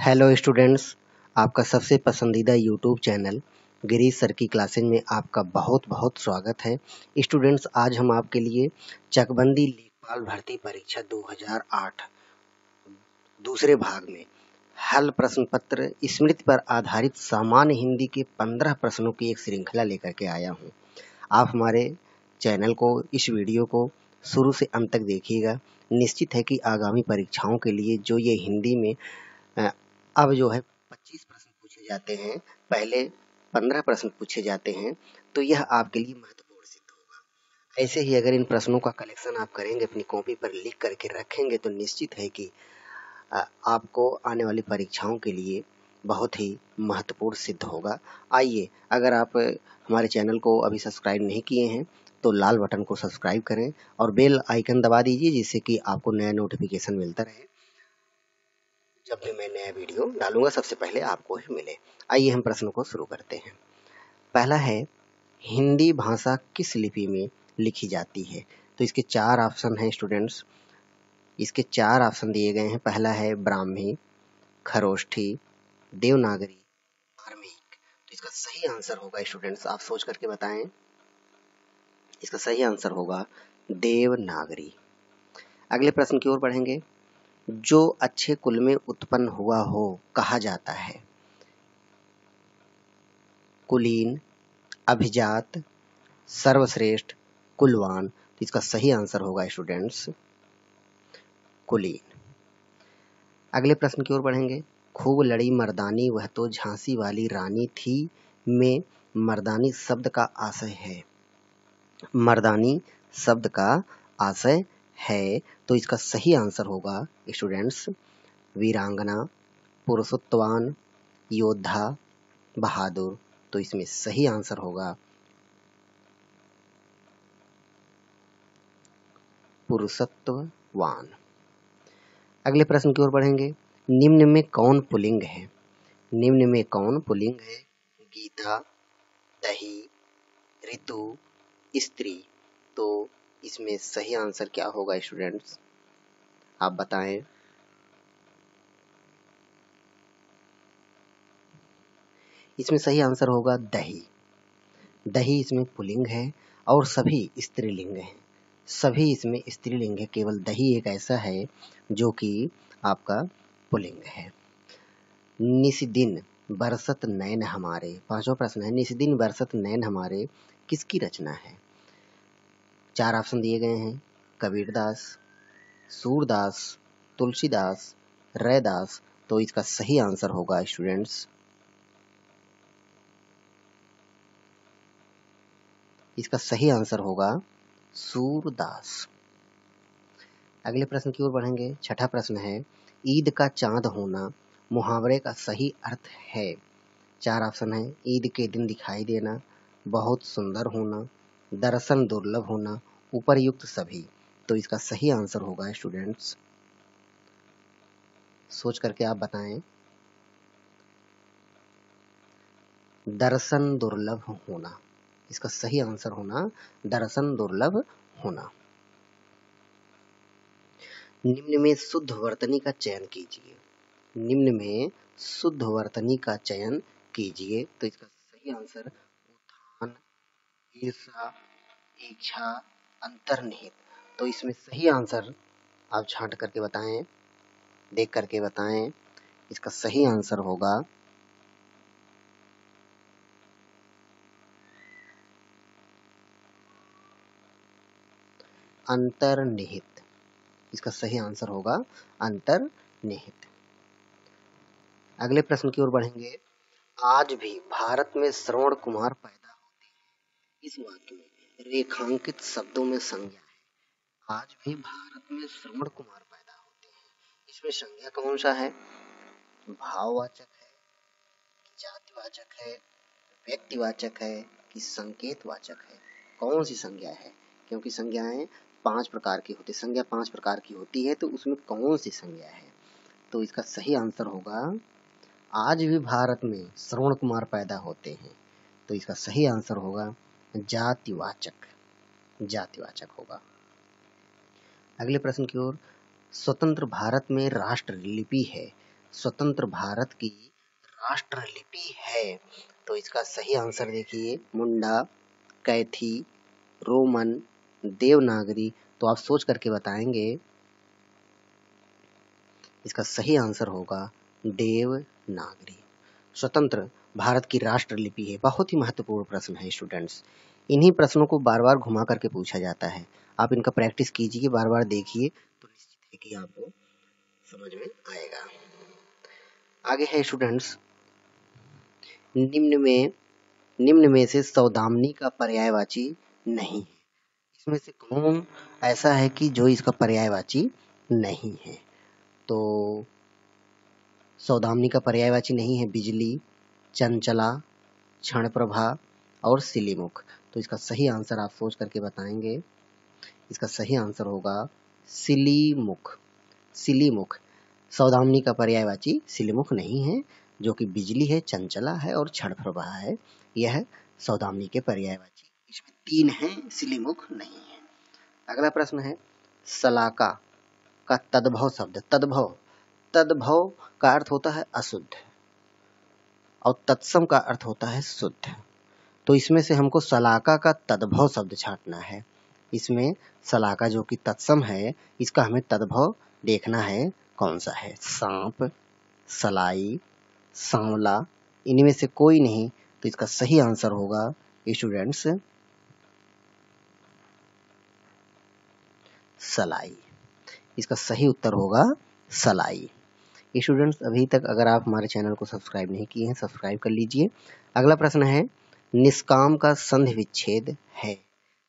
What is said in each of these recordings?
Hello students, आपका सबसे पसंदीदा यूट्यूब चैनल गिरीश सर की क्लासेज में आपका बहुत बहुत स्वागत है। स्टूडेंट्स, आज हम आपके लिए चकबंदी लेखपाल भर्ती परीक्षा 2008 दूसरे भाग में हल प्रश्न पत्र स्मृति पर आधारित सामान्य हिंदी के 15 प्रश्नों की एक श्रृंखला लेकर के आया हूँ। आप हमारे चैनल को, इस वीडियो को शुरू से अंत तक देखिएगा। निश्चित है कि आगामी परीक्षाओं के लिए जो ये हिंदी में अब जो है 25 प्रश्न पूछे जाते हैं, पहले 15 प्रश्न पूछे जाते हैं, तो यह आपके लिए महत्वपूर्ण सिद्ध होगा। ऐसे ही अगर इन प्रश्नों का कलेक्शन आप करेंगे, अपनी कॉपी पर लिख करके रखेंगे, तो निश्चित है कि आपको आने वाली परीक्षाओं के लिए बहुत ही महत्वपूर्ण सिद्ध होगा। आइए, अगर आप हमारे चैनल को अभी सब्सक्राइब नहीं किए हैं तो लाल बटन को सब्सक्राइब करें और बेल आइकन दबा दीजिए, जिससे कि आपको नया नोटिफिकेशन मिलता रहे। जब भी मैं नया वीडियो डालूंगा सबसे पहले आपको ही मिले। आइए हम प्रश्नों को शुरू करते हैं। पहला है, हिंदी भाषा किस लिपि में लिखी जाती है? तो इसके 4 ऑप्शन हैं स्टूडेंट्स। इसके 4 ऑप्शन दिए गए हैं। पहला है ब्राह्मी, खरोष्ठी, देवनागरी, आर्मिक। तो इसका सही आंसर होगा स्टूडेंट्स, आप सोच करके बताएं। इसका सही आंसर होगा देवनागरी। अगले प्रश्न की ओर बढ़ेंगे। जो अच्छे कुल में उत्पन्न हुआ हो कहा जाता है? कुलीन, अभिजात, सर्वश्रेष्ठ, कुलवान। तो इसका सही आंसर होगा स्टूडेंट्स कुलीन। अगले प्रश्न की ओर बढ़ेंगे। खूब लड़ी मर्दानी वह तो झांसी वाली रानी थी में मर्दानी शब्द का आशय है। मर्दानी शब्द का आशय है, तो इसका सही आंसर होगा स्टूडेंट्स वीरांगना, पुरुषत्ववान, योद्धा, बहादुर। तो इसमें सही आंसर होगा पुरुषत्ववान। अगले प्रश्न की ओर बढ़ेंगे। निम्न में कौन पुल्लिंग है? निम्न में कौन पुल्लिंग है? गीता, दही, ऋतु, स्त्री। तो इसमें सही आंसर क्या होगा स्टूडेंट्स, आप बताएं। इसमें सही आंसर होगा दही। दही इसमें पुल्लिंग है और सभी स्त्रीलिंग हैं। सभी इसमें स्त्रीलिंग है, केवल दही एक ऐसा है जो कि आपका पुल्लिंग है। निस्दिन बरसत नैन हमारे, 5वां प्रश्न है, निस्दिन बरसत नैन हमारे किसकी रचना है? 4 ऑप्शन दिए गए हैं। कबीरदास, सूरदास, तुलसीदास, रैदास। तो इसका सही आंसर होगा स्टूडेंट्स, इसका सही आंसर होगा सूरदास। अगले प्रश्न की ओर बढ़ेंगे। 6ठा प्रश्न है, ईद का चांद होना मुहावरे का सही अर्थ है? 4 ऑप्शन है। ईद के दिन दिखाई देना, बहुत सुंदर होना, दर्शन दुर्लभ होना, उपर्युक्त सभी। तो इसका सही आंसर होगा स्टूडेंट्स, सोच करके आप बताएं, दर्शन दुर्लभ होना। इसका सही आंसर होना दर्शन दुर्लभ होना। निम्न में शुद्ध वर्तनी का चयन कीजिए। निम्न में शुद्ध वर्तनी का चयन कीजिए। तो इसका सही आंसर उत्थान, ईर्षा, इच्छा, अंतर्निहित। तो इसमें सही आंसर आप छांट करके बताएं, देख करके बताएं। इसका सही आंसर होगा अंतर्निहित। इसका सही आंसर होगा अंतर्निहित। अगले प्रश्न की ओर बढ़ेंगे। आज भी भारत में श्रवण कुमार पैदा होते हैं, इस वाक्य में रेखांकित शब्दों में संज्ञा है। आज भी भारत में श्रवण कुमार पैदा होते हैं, इसमें संज्ञा कौन सा है? भाववाचक है, जातिवाचक है, व्यक्तिवाचक है कि संकेतवाचक है? कौन सी संज्ञा है? क्योंकि संज्ञाएं 5 प्रकार की होती है, संज्ञा 5 प्रकार की होती है, तो उसमें कौन सी संज्ञा है? तो इसका सही आंसर होगा आज भी भारत में श्रवण कुमार पैदा होते हैं। तो इसका सही आंसर होगा जातिवाचक, जातिवाचक होगा। अगले प्रश्न की ओर। स्वतंत्र भारत में राष्ट्र लिपि है, स्वतंत्र भारत की राष्ट्रलिपि है? तो इसका सही आंसर देखिए, मुंडा, कैथी, रोमन, देवनागरी। तो आप सोच करके बताएंगे। इसका सही आंसर होगा देवनागरी। स्वतंत्र भारत की राष्ट्रलिपि है। बहुत ही महत्वपूर्ण प्रश्न है स्टूडेंट्स। इन्हीं प्रश्नों को बार बार घुमा करके पूछा जाता है। आप इनका प्रैक्टिस कीजिए, बार बार देखिए, तो निश्चित है कि आपको समझ में आएगा। आगे है स्टूडेंट्स, निम्न में से सौदामिनी का पर्यायवाची नहीं है। इसमें से कौन ऐसा है कि जो इसका पर्यायवाची नहीं है? तो सौदामिनी का पर्यायवाची नहीं है बिजली, चंचला, क्षणप्रभा और सिलीमुख। तो इसका सही आंसर आप सोच करके बताएंगे। इसका सही आंसर होगा सिलीमुख। सिलीमुख सौदामिनी का पर्यायवाची सिलीमुख नहीं है, जो कि बिजली है, चंचला है और क्षणप्रभा है। यह सौदामिनी के पर्यायवाची। इसमें 3 हैं, सिलीमुख नहीं है। अगला प्रश्न है, सलाका का तद्भव शब्द। तद्भव का अर्थ होता है अशुद्ध और तत्सम का अर्थ होता है शुद्ध। तो इसमें से हमको सलाका का तद्भव शब्द छांटना है। इसमें सलाका जो कि तत्सम है, इसका हमें तद्भव देखना है कौन सा है। सांप, सलाई, सांवला, इनमें से कोई नहीं। तो इसका सही आंसर होगा स्टूडेंट्स सलाई। इसका सही उत्तर होगा सलाई। स्टूडेंट्स, अभी तक अगर आप हमारे चैनल को सब्सक्राइब नहीं किए हैं, सब्सक्राइब कर लीजिए। अगला प्रश्न है, निष्काम का संधि विच्छेद है।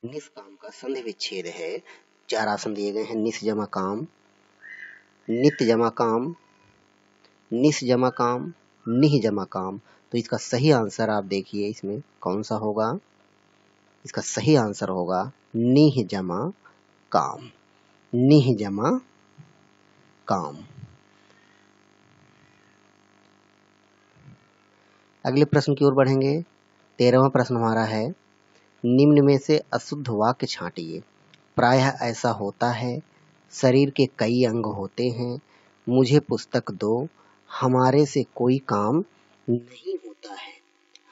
निष्काम का संधि विच्छेद है। 4 ऑप्शन दिए गए हैं, निस जमा काम, नित्य जमा काम, निस जमा काम, निह जमा काम। तो इसका सही आंसर आप देखिए, इसमें कौन सा होगा? इसका सही आंसर होगा निह जमा काम। निह जमा काम। अगले प्रश्न की ओर बढ़ेंगे। 13वां प्रश्न हमारा है, निम्न में से अशुद्ध वाक्य छांटिए। प्रायः ऐसा होता है, शरीर के कई अंग होते हैं, मुझे पुस्तक दो, हमारे से कोई काम नहीं होता है।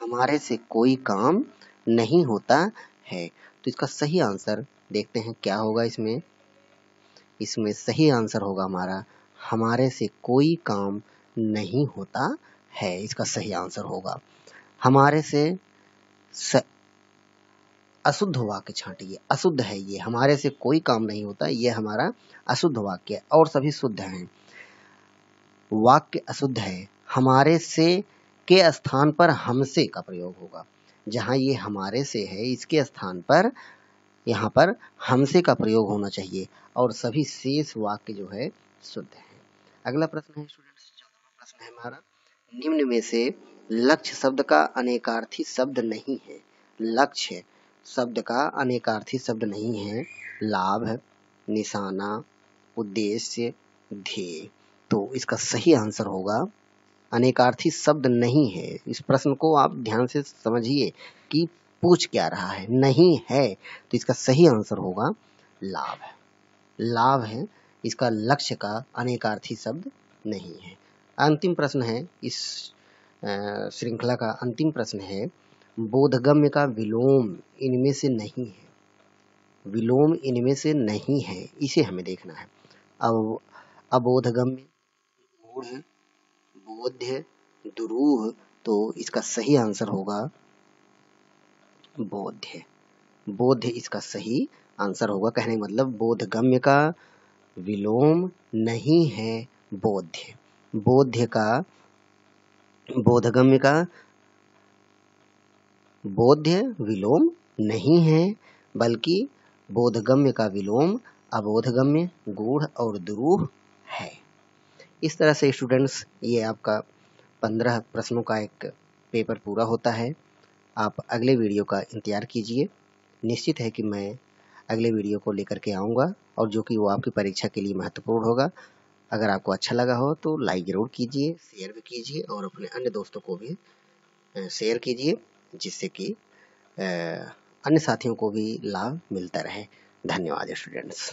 हमारे से कोई काम नहीं होता है। तो इसका सही आंसर देखते हैं क्या होगा। इसमें सही आंसर होगा हमारा हमारे से कोई काम नहीं होता है। इसका सही आंसर होगा हमारे से अशुद्ध वाक्य छांटिए। अशुद्ध है ये, हमारे से कोई काम नहीं होता, ये हमारा अशुद्ध वाक्य है और सभी शुद्ध हैं। वाक्य अशुद्ध है। हमारे से के स्थान पर हमसे का प्रयोग होगा। जहां ये हमारे से है, इसके स्थान पर यहाँ पर हमसे का प्रयोग होना चाहिए और सभी शेष वाक्य जो है शुद्ध है। अगला प्रश्न है स्टूडेंट्स, 14वां प्रश्न है हमारा, निम्न में से लक्ष्य शब्द का अनेकार्थी शब्द नहीं है। लक्ष्य शब्द का अनेकार्थी शब्द नहीं है। लाभ, निशाना, उद्देश्य, ध्येय। तो इसका सही आंसर होगा अनेकार्थी शब्द नहीं है। इस प्रश्न को आप ध्यान से समझिए कि पूछ क्या रहा है। नहीं है तो इसका सही आंसर होगा लाभ। लाभ है, इसका लक्ष्य का अनेकार्थी शब्द नहीं है। अंतिम प्रश्न है, इस श्रृंखला का अंतिम प्रश्न है, बोधगम्य का विलोम इनमें से नहीं है। विलोम इनमें से नहीं है, इसे हमें देखना है। अब अबोधगम्य, मूढ़, बोध्य, दुरूह। तो इसका सही आंसर होगा बोध्य। बोध्य इसका सही आंसर होगा। कहने का मतलब बोधगम्य का विलोम नहीं है बोध्य। बोध्य का बोधगम्य का बोध्य विलोम नहीं है, बल्कि बोधगम्य का विलोम अबोधगम्य, गूढ़ और दुरूह है। इस तरह से स्टूडेंट्स, ये आपका 15 प्रश्नों का एक पेपर पूरा होता है। आप अगले वीडियो का इंतजार कीजिए। निश्चित है कि मैं अगले वीडियो को लेकर के आऊँगा और जो कि वो आपकी परीक्षा के लिए महत्वपूर्ण होगा। अगर आपको अच्छा लगा हो तो लाइक ज़रूर कीजिए, शेयर भी कीजिए और अपने अन्य दोस्तों को भी शेयर कीजिए, जिससे कि अन्य साथियों को भी लाभ मिलता रहे। धन्यवाद स्टूडेंट्स।